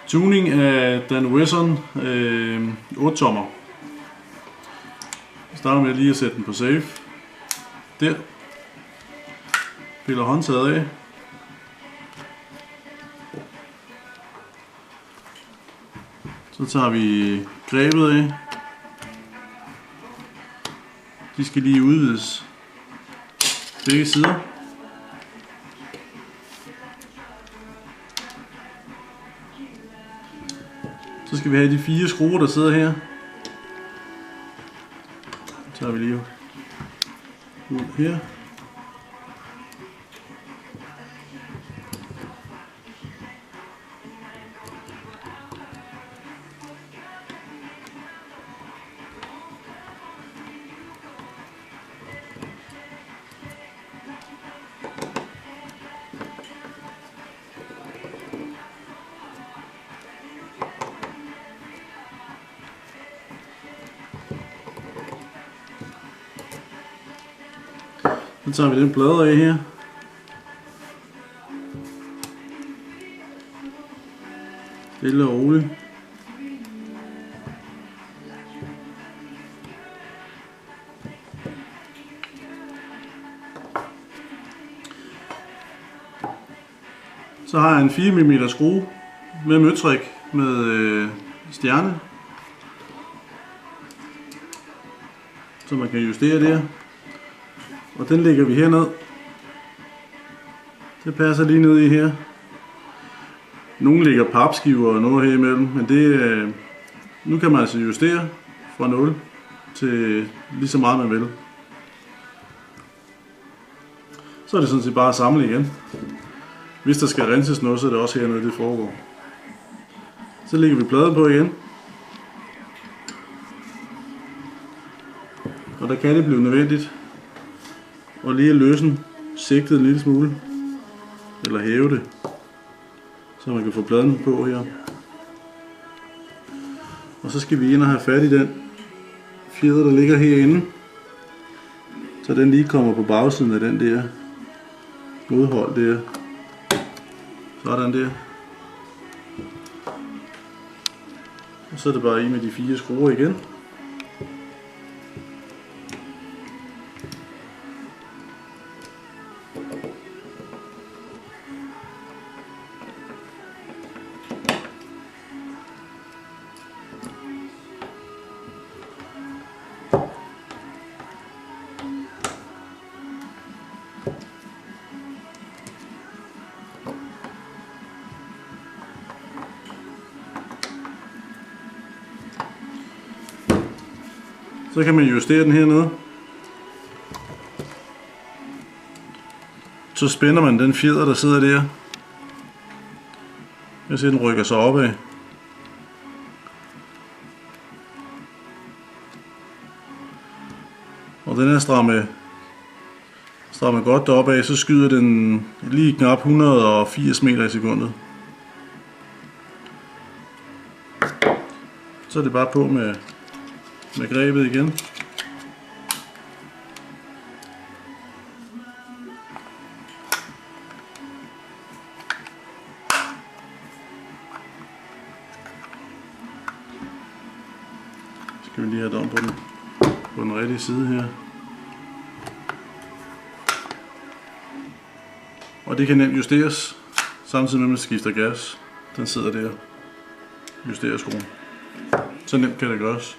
Tuning af Dan Wesson 8-tommer. Jeg starter med lige at sætte den på safe. Der. Piller håndtaget af. Så tager vi grebet af. De skal lige udvides begge sider. Så skal vi have de 4 skruer, der sidder her. Så tager vi lige ud her. Så tager vi den plade af her. Stille og roligt. Så har jeg en 4 mm skrue med møtrik med stjerne, så man kan justere der. Og den lægger vi herned. Det passer lige ned i her. Nogle lægger papskiver og noget her imellem, men det nu kan man altså justere fra 0 til lige så meget man vil. Så er det sådan set bare at samle igen. Hvis der skal renses noget, så er det også hernede det foregår. Så lægger vi pladen på igen. Og der kan det blive nødvendigt og lige løsne sigtet en lille smule, eller hæve det, så man kan få pladen på her. Og så skal vi ind og have fat i den fjeder, der ligger herinde, så den lige kommer på bagsiden af den der modhold der. Sådan der. Og så er det bare i med de 4 skruer igen. Så kan man justere den hernede. Så spænder man den fjeder, der sidder der. Jeg ser, den rykker sig opad. Og den er strammet godt deroppe af, så skyder den lige knap 180 meter i sekundet. Så er det bare på med grebet igen. Skal vi lige have det om på den rigtige side her. Og det kan nemt justeres, samtidig med at man skifter gas. Den sidder der. Justerer skruen. Så nemt kan det gøres.